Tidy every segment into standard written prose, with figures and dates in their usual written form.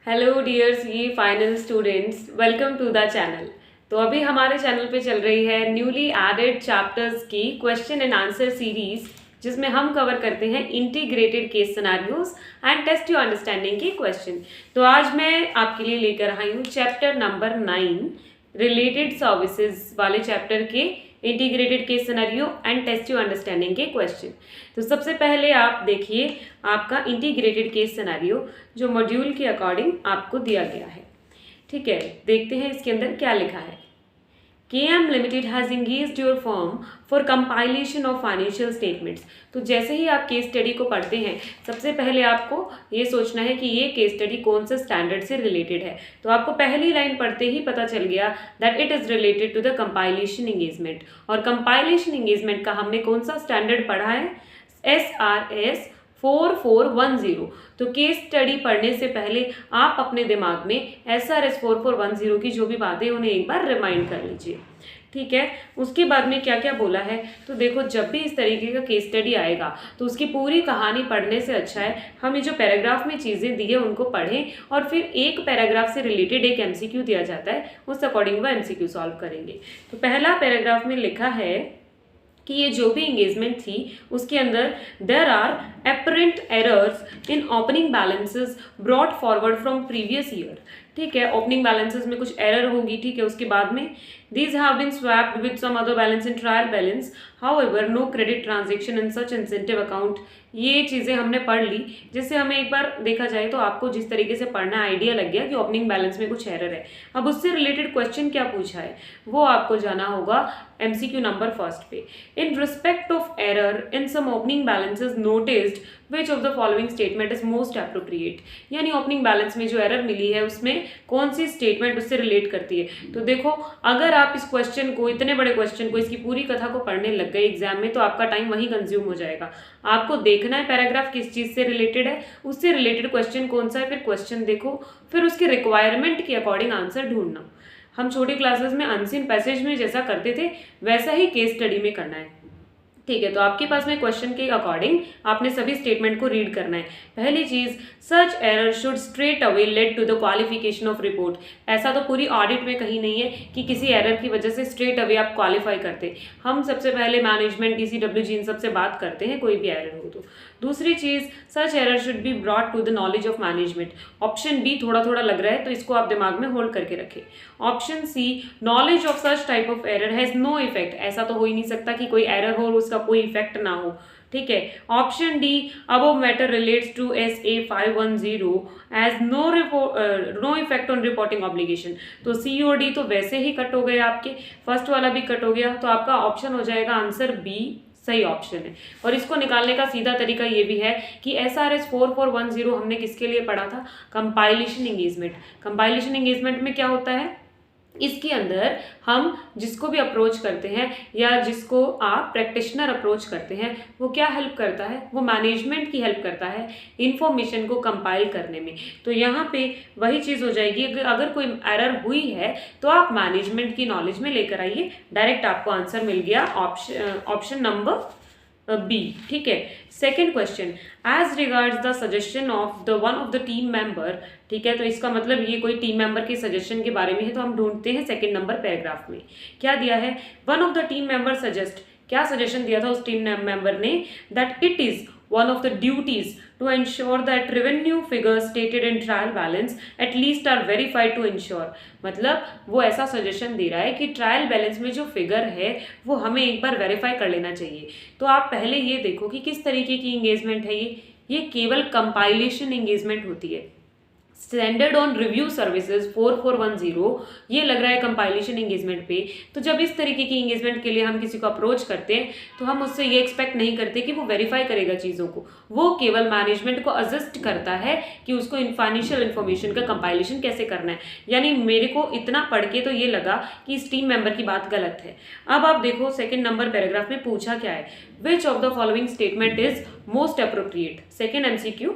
Hello dear C final students, welcome to the channel. तो अभी हमारे चैनल पे चल रही है न्यूली एडेड चैप्टर्स की क्वेश्चन एंड आंसर सीरीज, जिसमें हम कवर करते हैं integrated case scenarios and test your understanding के क्वेश्चन। तो आज मैं आपके लिए लेकर आई हूँ चैप्टर नंबर 9 रिलेटेड सर्विसेज वाले चैप्टर के integrated case scenario and test your understanding के क्वेश्चन। तो सबसे पहले आप देखिए आपका इंटीग्रेटेड केस सिनेरियो जो मॉड्यूल के अकॉर्डिंग आपको दिया गया है। ठीक है, देखते हैं इसके अंदर क्या लिखा है। KM Limited has engaged your firm for compilation of financial statements। तो जैसे ही आप केस स्टडी को पढ़ते हैं, सबसे पहले आपको ये सोचना है कि ये केस स्टडी कौन से स्टैंडर्ड से रिलेटेड है। तो आपको पहली लाइन पढ़ते ही पता चल गया that it is related to the compilation engagement. और कंपाइलेशन एंगेजमेंट का हमने कौन सा स्टैंडर्ड पढ़ा है? SRS 4410। तो केस स्टडी पढ़ने से पहले आप अपने दिमाग में SRS 4410 की जो भी बातें उन्हें एक बार रिमाइंड कर लीजिए। ठीक है, उसके बाद में क्या क्या बोला है, तो देखो जब भी इस तरीके का केस स्टडी आएगा तो उसकी पूरी कहानी पढ़ने से अच्छा है हमें जो पैराग्राफ में चीज़ें दी है उनको पढ़ें और फिर एक पैराग्राफ से रिलेटेड एक MCQ दिया जाता है, उस अकॉर्डिंग वह MCQ सॉल्व करेंगे। तो पहला पैराग्राफ में लिखा है कि ये जो भी इंगेजमेंट थी उसके अंदर there are apparent errors in opening balances brought forward from previous year. ठीक है, ओपनिंग बैलेंसेस में कुछ एरर होगी। ठीक है, उसके बाद में these have been swapped with some other balance in trial balance, however no credit transaction in such incentive account। ये चीज़ें हमने पढ़ ली, जिससे हमें एक बार देखा जाए तो आपको जिस तरीके से पढ़ना आइडिया लग गया कि ओपनिंग बैलेंस में कुछ एरर है। अब उससे रिलेटेड क्वेश्चन क्या पूछा है वो आपको जाना होगा MCQ नंबर फर्स्ट पे। In respect of error in some opening balances noticed which of the following statement is most appropriate. यानी ओपनिंग बैलेंस में जो एरर मिली है उसमें कौन सी स्टेटमेंट उससे रिलेट करती है। तो देखो अगर आप इस क्वेश्चन को, इतने बड़े क्वेश्चन को, इसकी पूरी कथा को पढ़ने लग गए एग्जाम में तो आपका टाइम वहीं कंज्यूम हो जाएगा। आपको देखना है पैराग्राफ किस चीज़ से रिलेटेड है, उससे रिलेटेड क्वेश्चन कौन सा है, फिर क्वेश्चन देखो, फिर उसके रिक्वायरमेंट के अकॉर्डिंग आंसर ढूंढना। हम छोटी क्लासेस में अनसीन पैसेज में जैसा करते थे वैसा ही केस स्टडी में करना है। ठीक है, तो आपके पास में क्वेश्चन के अकॉर्डिंग आपने सभी स्टेटमेंट को रीड करना है। पहली चीज, such error should straight away lead to the qualification of report. ऐसा तो पूरी ऑडिट में कहीं नहीं है कि किसी एरर की वजह से स्ट्रेट अवे आप क्वालिफाई करते। हम सबसे पहले मैनेजमेंट, DCWG इन सबसे बात करते हैं कोई भी एरर हो तो। दूसरी चीज, such error should be brought to the knowledge of management. Option B थोड़ा थोड़ा लग रहा है तो इसको आप दिमाग में होल्ड करके रखें। Option C, knowledge of such type of error has no effect. ऐसा तो हो ही नहीं सकता कि कोई एरर हो और उसका कोई इफेक्ट ना हो। ठीक है, option D, above matter relates to SA 510 has no effect on reporting obligation. तो C और D तो वैसे ही कट हो गए, आपके फर्स्ट वाला भी कट हो गया, तो आपका ऑप्शन हो जाएगा आंसर बी सही ऑप्शन है। और इसको निकालने का सीधा तरीका ये भी है कि SRS 4410 हमने किसके लिए पढ़ा था? Compilation engagement. कंपाइलेशन एंगेजमेंट में क्या होता है, इसके अंदर हम जिसको भी अप्रोच करते हैं या जिसको आप प्रैक्टिशनर अप्रोच करते हैं वो क्या हेल्प करता है? वो मैनेजमेंट की हेल्प करता है इंफॉर्मेशन को कंपाइल करने में। तो यहाँ पे वही चीज़ हो जाएगी, अगर कोई एरर हुई है तो आप मैनेजमेंट की नॉलेज में लेकर आइए, डायरेक्ट आपको आंसर मिल गया ऑप्शन नंबर बी। ठीक है, second question, as regards the suggestion of the one of the team member. ठीक है, तो इसका मतलब ये कोई टीम मेंबर के सजेशन के बारे में है, तो हम ढूंढते हैं सेकेंड नंबर पैराग्राफ में क्या दिया है। One of the team member suggest, क्या सजेशन दिया था उस टीम मेंबर ने? That it is one of the duties to ensure that revenue figures stated in trial balance at least are verified to ensure। मतलब वो ऐसा suggestion दे रहा है कि ट्रायल बैलेंस में जो फिगर है वो हमें एक बार वेरीफाई कर लेना चाहिए। तो आप पहले ये देखो कि किस तरीके की इंगेजमेंट है ये केवल कंपाइलेशन इंगेजमेंट होती है। स्टैंडर्ड ऑन रिव्यू सर्विसेज 4410 ये लग रहा है कंपाइलेशन इंगेजमेंट पे। तो जब इस तरीके की इंगेजमेंट के लिए हम किसी को अप्रोच करते हैं तो हम उससे ये एक्सपेक्ट नहीं करते कि वो वेरीफाई करेगा चीज़ों को, वो केवल मैनेजमेंट को असिस्ट करता है कि उसको फाइनेंशियल इन्फॉर्मेशन का कंपाइलेशन कैसे करना है। यानी मेरे को इतना पढ़ के तो ये लगा कि इस टीम मेंबर की बात गलत है। अब आप देखो सेकेंड नंबर पैराग्राफ में पूछा क्या है, विच of the following statement is most appropriate. Second MCQ,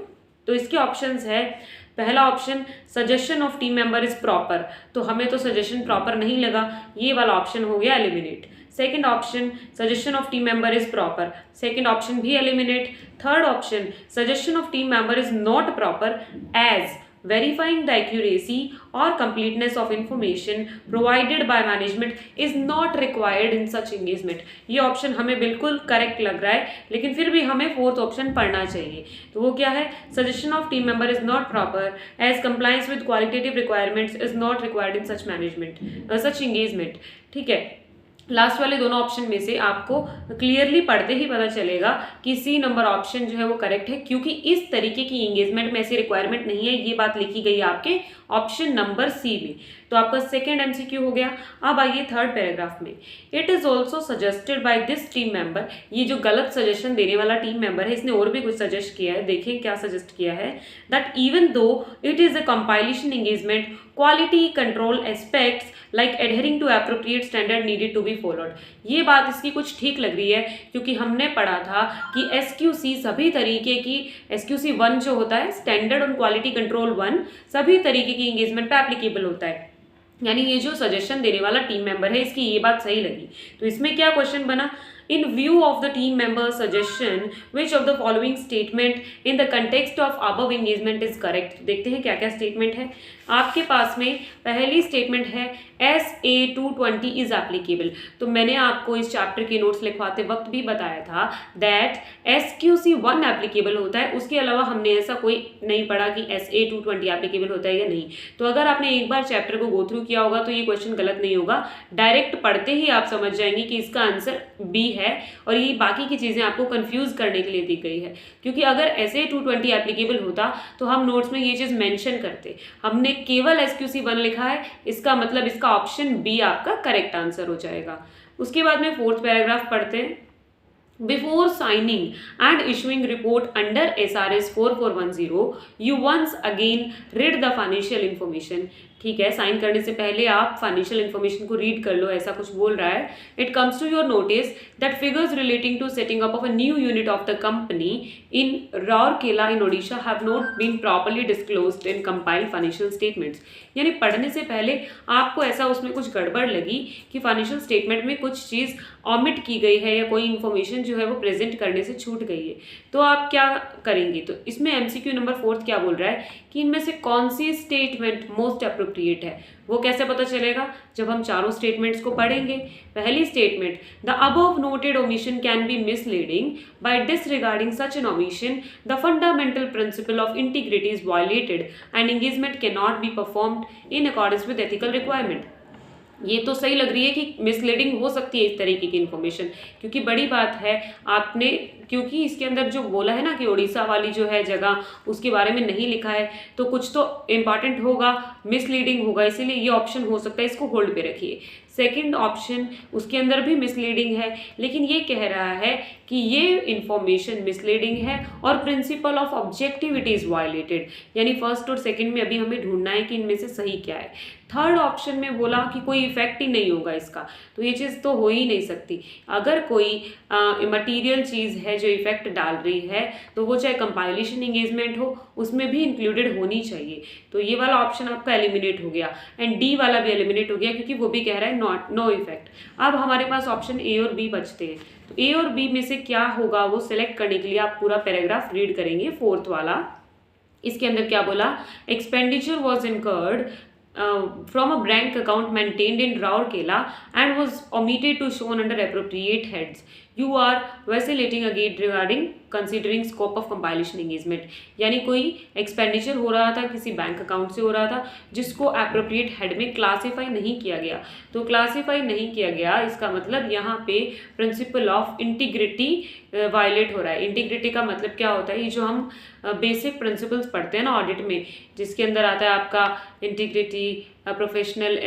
तो इसके ऑप्शंस है, पहला option suggestion of team member is proper, तो हमें तो सजेशन प्रॉपर नहीं लगा, ये वाला ऑप्शन हो गया eliminate. Second option suggestion of team member is proper, second option भी eliminate. Third option suggestion of team member is not proper as verifying the accuracy और completeness of information provided by management is not required in such engagement. ये option हमें बिल्कुल correct लग रहा है, लेकिन फिर भी हमें फोर्थ ऑप्शन पढ़ना चाहिए। तो वो क्या है, suggestion of team member is not proper as compliance with qualitative requirements is not required in such management such engagement. ठीक है, लास्ट वाले दोनों ऑप्शन में से आपको क्लियरली पढ़ते ही पता चलेगा कि सी नंबर ऑप्शन जो है वो करेक्ट है, क्योंकि इस तरीके की एंगेजमेंट में ऐसी रिक्वायरमेंट नहीं है। ये बात लिखी गई है आपके ऑप्शन नंबर सी में। तो आपका सेकंड एमसीक्यू हो गया। अब आइए थर्ड पैराग्राफ में। It is also suggested by this team member, ये जो गलत सजेशन देने वाला टीम मेंबर है इसने और भी कुछ सजेस्ट किया है। देखें क्या सजेस्ट किया है, that even though it is a compilation engagement quality control aspects like adhering to appropriate standard needed to be followed. ये बात इसकी कुछ ठीक लग रही है, क्योंकि हमने पढ़ा था कि एसक्यूसी सभी तरीके की, एसक्यूसी 1 जो होता है स्टैंडर्ड ऑन क्वालिटी कंट्रोल 1, सभी तरीके की एंगेजमेंट पे एप्लीकेबल होता है। यानी ये जो सजेशन देने वाला टीम मेंबर है इसकी ये बात सही लगी। तो इसमें क्या क्वेश्चन बना, in view of the team member's suggestion which of the following statement in the context of above engagement is correct। देखते हैं क्या क्या स्टेटमेंट है आपके पास में। पहली स्टेटमेंट है SA220 इज एप्लीकेबल। तो मैंने आपको इस चैप्टर के नोट्स लिखवाते वक्त भी बताया था दैट SQC1 एप्लीकेबल होता है, उसके अलावा हमने ऐसा कोई नहीं पढ़ा कि SA220 एप्लीकेबल होता है या नहीं। तो अगर आपने एक बार चैप्टर को गो थ्रू किया होगा तो ये क्वेश्चन गलत नहीं होगा, डायरेक्ट पढ़ते ही आप समझ जाएंगे कि इसका आंसर बी है, और ये बाकी की चीज़ें आपको कंफ्यूज करने के लिए दी गई है। क्योंकि अगर SA220 एप्लीकेबल होता तो हम नोट्स में ये चीज़ मेंशन करते, हमने केवल SQC1 लिखा है, इसका मतलब इसका ऑप्शन बी आपका करेक्ट आंसर हो जाएगा। उसके बाद में फोर्थ पैराग्राफ पढ़ते हैं। Before signing and issuing report under SRS 4410, you once again read the financial information। ठीक है, साइन करने से पहले आप फाइनेंशियल इन्फॉर्मेशन को रीड कर लो, ऐसा कुछ बोल रहा है। It comes to your notice that figures relating to setting up of a new unit of the company in Rourkela in Odisha have not been properly disclosed in compiled financial statements. यानी पढ़ने से पहले आपको ऐसा उसमें कुछ गड़बड़ लगी कि फाइनेंशियल स्टेटमेंट में कुछ चीज़ ऑमिट की गई है या कोई इन्फॉर्मेशन जो है वो प्रेजेंट करने से छूट गई है, तो आप क्या करेंगे। तो इसमें एमसीक्यू नंबर 4 क्या बोल रहा है कि इनमें से कौन सी स्टेटमेंट मोस्ट अप्रोप्रिएट है। वो कैसे पता चलेगा, जब हम चारों स्टेटमेंट्स को पढ़ेंगे। पहली statement, the above noted omission can be misleading by disregarding such an omission the fundamental principle of integrity is violated and engagement can not be performed in accordance with ethical requirement. ये तो सही लग रही है कि misleading हो सकती है इस तरीके की इन्फॉर्मेशन, क्योंकि बड़ी बात है आपने, क्योंकि इसके अंदर जो बोला है ना कि उड़ीसा वाली जो है जगह उसके बारे में नहीं लिखा है, तो कुछ तो इम्पॉर्टेंट होगा, मिसलीडिंग होगा, इसीलिए ये ऑप्शन हो सकता है, इसको होल्ड पे रखिए। सेकंड ऑप्शन उसके अंदर भी मिसलीडिंग है, लेकिन ये कह रहा है कि ये इन्फॉर्मेशन मिसलीडिंग है और principle of objectivity is violated. यानी फर्स्ट और सेकंड में अभी हमें ढूंढना है कि इनमें से सही क्या है। थर्ड ऑप्शन में बोला कि कोई इफेक्ट ही नहीं होगा इसका, तो ये चीज़ तो हो ही नहीं सकती। अगर कोई मटीरियल चीज़ है जो इफेक्ट डाल रही है तो वो चाहे कंपाइलेशन एंगेजमेंट हो उसमें भी इंक्लूडेड होनी चाहिए। तो ये वाला ऑप्शन आपका एलिमिनेट हो गया एंड डी वाला भी एलिमिनेट हो गया, क्योंकि वो भी कह रहा है नॉट नो इफेक्ट। अब हमारे पास ऑप्शन ए और बी बचते हैं, तो ए और बी में से क्या होगा वो सिलेक्ट करने के लिए आप पूरा पैराग्राफ रीड करेंगे। फोर्थ वाला, इसके अंदर क्या बोला, expenditure was incurred from a bank account maintained in Rourkela and was omitted to shown under appropriate heads. You are vacillating again regarding considering scope of compilation engagement। यानी कोई expenditure हो रहा था, किसी बैंक अकाउंट से हो रहा था जिसको एप्रोप्रिएट हेड में क्लासीफाई नहीं किया गया। तो क्लासीफाई नहीं किया गया इसका मतलब यहाँ पे प्रिंसिपल ऑफ इंटीग्रिटी वायलेट हो रहा है। इंटीग्रिटी का मतलब क्या होता है, ये जो हम बेसिक प्रिंसिपल्स पढ़ते हैं ना ऑडिट में, जिसके अंदर आता है आपका integrity, professional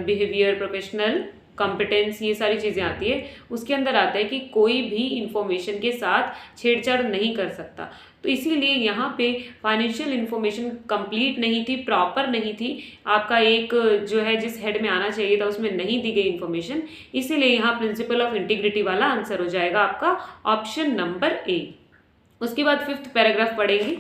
behaviour, professional competence, ये सारी चीज़ें आती है। उसके अंदर आता है कि कोई भी इंफॉर्मेशन के साथ छेड़छाड़ नहीं कर सकता। तो इसीलिए यहाँ पे फाइनेंशियल इंफॉर्मेशन कंप्लीट नहीं थी, प्रॉपर नहीं थी, आपका एक जो है जिस हेड में आना चाहिए था उसमें नहीं दी गई इंफॉर्मेशन, इसीलिए यहाँ प्रिंसिपल ऑफ इंटीग्रिटी वाला आंसर हो जाएगा आपका ऑप्शन नंबर ए। उसके बाद फिफ्थ पैराग्राफ पढ़ेंगे।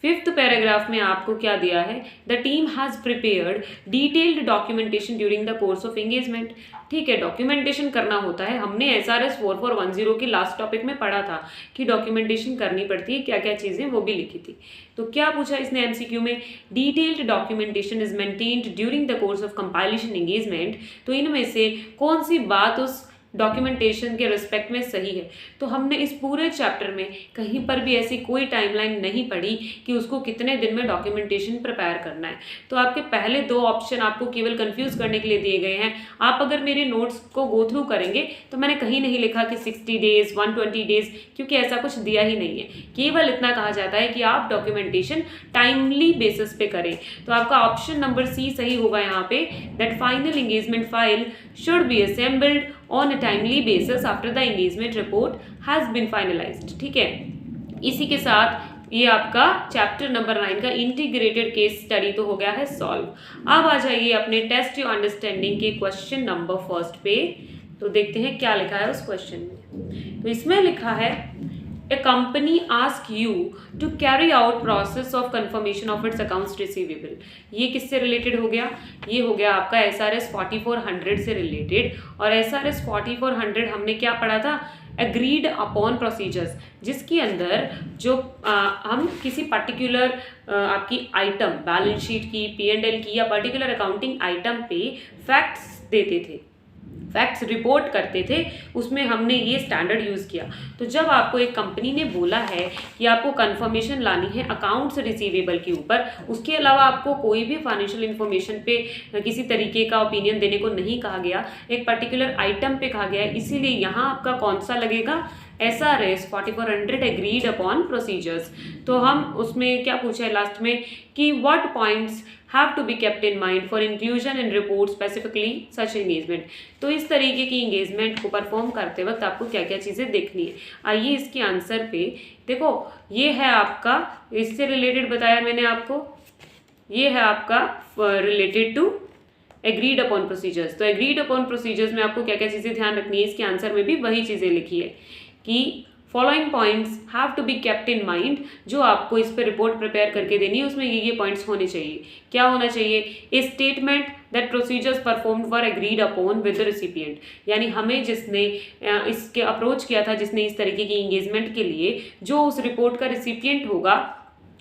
5th पैराग्राफ में आपको क्या दिया है, the team has prepared detailed documentation during the course of engagement. ठीक है, डॉक्यूमेंटेशन करना होता है, हमने SRS 4410 की लास्ट टॉपिक में पढ़ा था कि डॉक्यूमेंटेशन करनी पड़ती है, क्या क्या चीज़ें वो भी लिखी थी। तो क्या पूछा इसने MCQ में, detailed documentation is maintained during the course of compilation engagement, तो इनमें से कौन सी बात उस डॉक्यूमेंटेशन के रिस्पेक्ट में सही है। तो हमने इस पूरे चैप्टर में कहीं पर भी ऐसी कोई टाइमलाइन नहीं पढ़ी कि उसको कितने दिन में डॉक्यूमेंटेशन प्रिपेयर करना है। तो आपके पहले 2 ऑप्शन आपको केवल कंफ्यूज करने के लिए दिए गए हैं। आप अगर मेरे नोट्स को गो थ्रू करेंगे तो मैंने कहीं नहीं लिखा कि 60 डेज 120 डेज, क्योंकि ऐसा कुछ दिया ही नहीं है। केवल इतना कहा जाता है कि आप डॉक्यूमेंटेशन टाइमली बेसिस पे करें। तो आपका ऑप्शन नंबर सी सही होगा यहाँ पे, that final engagement file should be assembled on a timely basis after the engagement report has been finalized। ठीक है, इसी के साथ ये आपका चैप्टर नंबर 9 का इंटीग्रेटेड केस स्टडी तो हो गया है सॉल्व। अब आ जाइए अपने टेस्ट योर अंडरस्टैंडिंग के क्वेश्चन नंबर 1 पे। तो देखते हैं क्या लिखा है उस क्वेश्चन में। तो इसमें लिखा है, A company asks you to carry out process of confirmation of its accounts receivable। ये किससे रिलेटेड हो गया, ये हो गया आपका SRS 4400 से रिलेटेड। और SRS 4400 हमने क्या पढ़ा था, एग्रीड अपॉन प्रोसीजर्स, जिसके अंदर जो हम किसी पर्टिकुलर आपकी आइटम बैलेंस शीट की, P&L की या पर्टिकुलर अकाउंटिंग आइटम पे फैक्ट्स देते थे, फैक्ट्स रिपोर्ट करते थे, उसमें हमने ये स्टैंडर्ड यूज़ किया। तो जब आपको एक कंपनी ने बोला है कि आपको कंफर्मेशन लानी है अकाउंट्स रिसीवेबल के ऊपर, उसके अलावा आपको कोई भी फाइनेंशियल इन्फॉर्मेशन पे किसी तरीके का ओपिनियन देने को नहीं कहा गया, एक पर्टिकुलर आइटम पे कहा गया है, इसीलिए यहाँ आपका कौन सा लगेगा, SRS 4400 एग्रीड अपॉन प्रोसीजर्स। तो हम उसमें क्या पूछा है लास्ट में कि what points have to be kept in mind for inclusion in report specifically such engagement. तो इस तरीके की एंगेजमेंट को परफॉर्म करते वक्त आपको क्या क्या चीज़ें देखनी है। आइए इसके आंसर पे देखो, ये है आपका, इससे रिलेटेड बताया मैंने आपको, ये है आपका related to agreed upon procedures. तो एग्रीड अपॉन प्रोसीजर्स में आपको क्या क्या चीज़ें ध्यान रखनी है, इसके आंसर में भी वही चीज़ें लिखी है कि following points have to be kept in mind. जो आपको इस पर रिपोर्ट प्रिपेयर करके देनी है उसमें ये पॉइंट्स होने चाहिए। क्या होना चाहिए, ए statement that procedures performed were agreed upon with the recipient, यानी हमें जिसने इसके अप्रोच किया था, जिसने इस तरीके की एंगेजमेंट के लिए, जो उस रिपोर्ट का रिसिपिएंट होगा,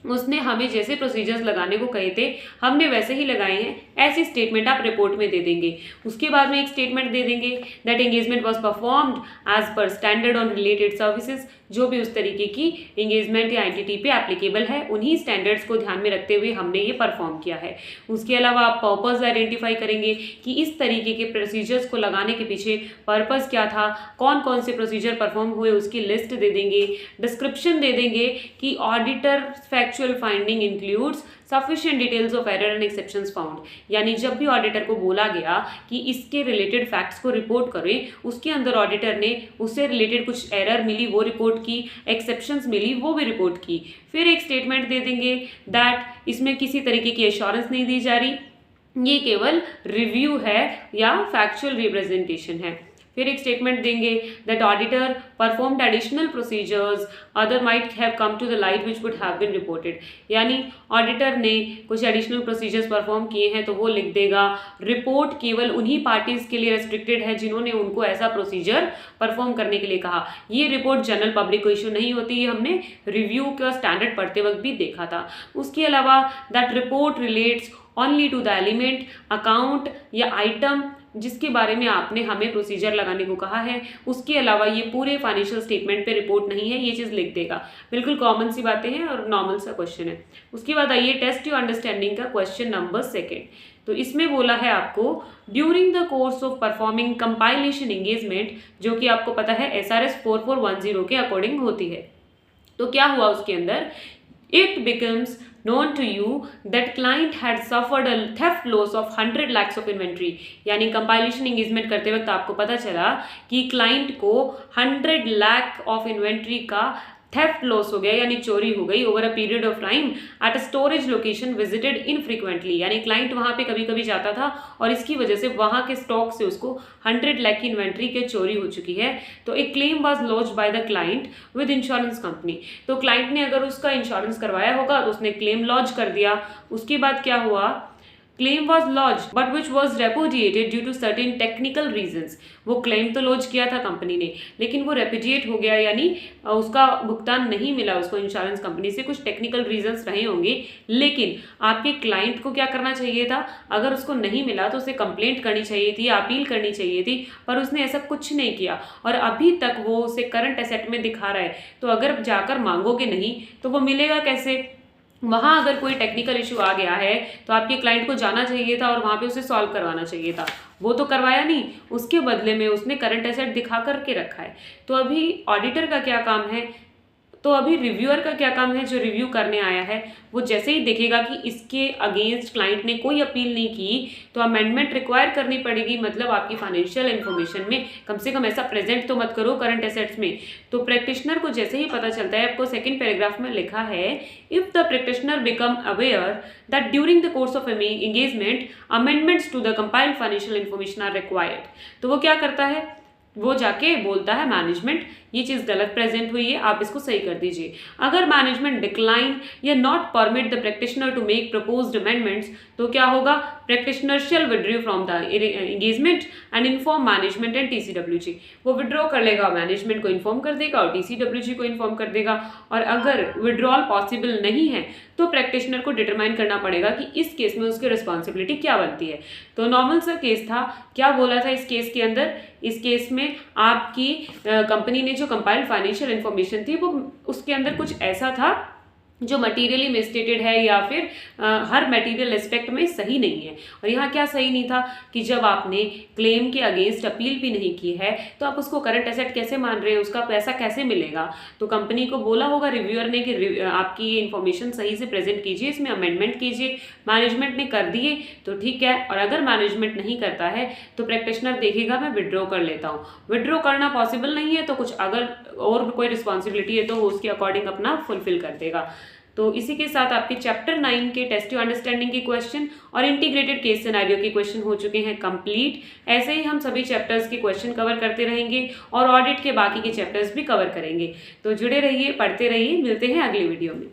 उसने हमें जैसे प्रोसीजर्स लगाने को कहे थे हमने वैसे ही लगाए हैं, ऐसी स्टेटमेंट आप रिपोर्ट में दे देंगे। उसके बाद में एक स्टेटमेंट दे देंगे that engagement was performed as per standard on related services, जो भी उस तरीके की एंगेजमेंट या एंटिटी पे एप्लीकेबल है, उन्हीं स्टैंडर्ड्स को ध्यान में रखते हुए हमने ये परफॉर्म किया है। उसके अलावा आप पर्पस आइडेंटिफाई करेंगे कि इस तरीके के प्रोसीजर्स को लगाने के पीछे पर्पस क्या था, कौन कौन से प्रोसीजर परफॉर्म हुए उसकी लिस्ट दे देंगे। डिस्क्रिप्शन दे देंगे कि auditor factual finding includes sufficient details of error and exceptions found, यानी जब भी ऑडिटर को बोला गया कि इसके रिलेटेड फैक्ट्स को रिपोर्ट करें, उसके अंदर ऑडिटर ने उससे रिलेटेड कुछ एरर मिली वो रिपोर्ट की, एक्सेप्शंस मिली वो भी रिपोर्ट की। फिर एक स्टेटमेंट दे देंगे दैट इसमें किसी तरीके की एश्योरेंस नहीं दी जा रही, ये केवल रिव्यू है या फैक्चुअल रिप्रेजेंटेशन है। फिर एक स्टेटमेंट देंगे that auditor performed additional procedures other might have come to the light which would have been reported, यानी ऑडिटर ने कुछ एडिशनल प्रोसीजर्स परफॉर्म किए हैं तो वो लिख देगा। रिपोर्ट केवल उन्हीं पार्टीज के लिए रेस्ट्रिक्टेड है जिन्होंने उनको ऐसा प्रोसीजर परफॉर्म करने के लिए कहा। ये रिपोर्ट जनरल पब्लिक को इशू नहीं होती, ये हमने रिव्यू का स्टैंडर्ड पढ़ते वक्त भी देखा था। उसके अलावा that report relates only to the element, account या आइटम जिसके बारे में आपने हमें प्रोसीजर लगाने को कहा है, उसके अलावा ये पूरे फाइनेंशियल स्टेटमेंट पे रिपोर्ट नहीं है, ये चीज़ लिख देगा। बिल्कुल कॉमन सी बातें हैं और नॉर्मल सा क्वेश्चन है। उसके बाद आइए टेस्ट योर अंडरस्टैंडिंग का क्वेश्चन नंबर 2। तो इसमें बोला है आपको during the course of performing compilation engagement, जो कि आपको पता है SRS 4410 के अकॉर्डिंग होती है। तो क्या हुआ उसके अंदर, it becomes known to you that client had suffered a theft loss of 100 lakhs of inventory, यानी कंपाइलेशन एंगेजमेंट करते वक्त आपको पता चला कि क्लाइंट को 100 लाख ऑफ इन्वेंट्री का थेफ्ट लॉस हो गया यानी चोरी हो गई over a period of time at a storage location visited infrequently, यानी क्लाइंट वहां पे कभी कभी जाता था और इसकी वजह से वहां के स्टॉक से उसको 100 लाख की इन्वेंट्री के चोरी हो चुकी है। तो एक claim was launched by the client with insurance company. तो क्लाइंट ने अगर उसका इंश्योरेंस करवाया होगा तो उसने क्लेम लॉन्च कर दिया। उसके बाद क्या हुआ, claim was launched but which was repudiated due to certain technical reasons. वो क्लेम तो लॉन्च किया था कंपनी ने, लेकिन वो रेपुडिएट हो गया, यानी उसका भुगतान नहीं मिला उसको इंश्योरेंस कंपनी से, कुछ टेक्निकल रीजंस रहे होंगे। लेकिन आपके क्लाइंट को क्या करना चाहिए था, अगर उसको नहीं मिला तो उसे कंप्लेंट करनी चाहिए थी, अपील करनी चाहिए थी, पर उसने ऐसा कुछ नहीं किया और अभी तक वो उसे करंट एसेट में दिखा रहा है। तो अगर जाकर मांगोगे नहीं तो वो मिलेगा कैसे। वहां अगर कोई टेक्निकल इशू आ गया है तो आपके क्लाइंट को जाना चाहिए था और वहां पे उसे सॉल्व करवाना चाहिए था, वो तो करवाया नहीं, उसके बदले में उसने करंट एसेट दिखा करके रखा है। तो अभी ऑडिटर का क्या काम है, तो अभी रिव्यूअर का क्या काम है, जो रिव्यू करने आया है वो जैसे ही देखेगा कि इसके अगेंस्ट क्लाइंट ने कोई अपील नहीं की तो अमेंडमेंट रिक्वायर करनी पड़ेगी। मतलब आपकी फाइनेंशियल इन्फॉर्मेशन में कम से कम ऐसा प्रेजेंट तो मत करो करंट एसेट्स में। तो प्रैक्टिशनर को जैसे ही पता चलता है, आपको सेकंड पैराग्राफ में लिखा है, if the practitioner become aware that during the course of engagement amendments to the compiled financial information are required. तो वो क्या करता है, वो जाके बोलता है मैनेजमेंट ये चीज़ गलत प्रेजेंट हुई है, आप इसको सही कर दीजिए। अगर मैनेजमेंट डिक्लाइन या not permit the practitioner to make proposed amendments तो क्या होगा, practitioner shall withdraw from the engagement and inform management and TCWG। वो विड्रॉ कर लेगा, मैनेजमेंट को इन्फॉर्म कर देगा और TCWG को इन्फॉर्म कर देगा। और अगर विड्रॉल पॉसिबल नहीं है तो प्रैक्टिशनर को डिटरमाइन करना पड़ेगा कि इस केस में उसकी रिस्पॉन्सिबिलिटी क्या बनती है। तो नॉर्मल सा केस था, क्या बोला था इस केस के अंदर, इस केस में आपकी कंपनी ने जो कंपाइल्ड फाइनेंशियल इन्फॉर्मेशन थी वो उसके अंदर कुछ ऐसा था जो मटीरियली मिसस्टेटेड है या फिर हर मटेरियल एस्पेक्ट में सही नहीं है। और यहाँ क्या सही नहीं था कि जब आपने क्लेम के अगेंस्ट अपील भी नहीं की है तो आप उसको करंट एसेट कैसे मान रहे हैं, उसका पैसा कैसे मिलेगा। तो कंपनी को बोला होगा रिव्यूअर ने कि आपकी ये इन्फॉर्मेशन सही से प्रेजेंट कीजिए, इसमें अमेंडमेंट कीजिए। मैनेजमेंट ने कर दिए तो ठीक है, और अगर मैनेजमेंट नहीं करता है तो प्रैक्टिशनर देखेगा मैं विड्रॉ कर लेता हूँ। विड्रॉ करना पॉसिबल नहीं है तो कुछ अगर और कोई रिस्पॉन्सिबिलिटी है तो वो उसके अकॉर्डिंग अपना फुलफिल कर देगा। तो इसी के साथ आपके चैप्टर 9 के टेस्ट यू अंडरस्टैंडिंग के क्वेश्चन और इंटीग्रेटेड केस सिनेरियो के क्वेश्चन हो चुके हैं कंप्लीट। ऐसे ही हम सभी चैप्टर्स के क्वेश्चन कवर करते रहेंगे और ऑडिट के बाकी के चैप्टर्स भी कवर करेंगे। तो जुड़े रहिए, पढ़ते रहिए, मिलते हैं अगले वीडियो में।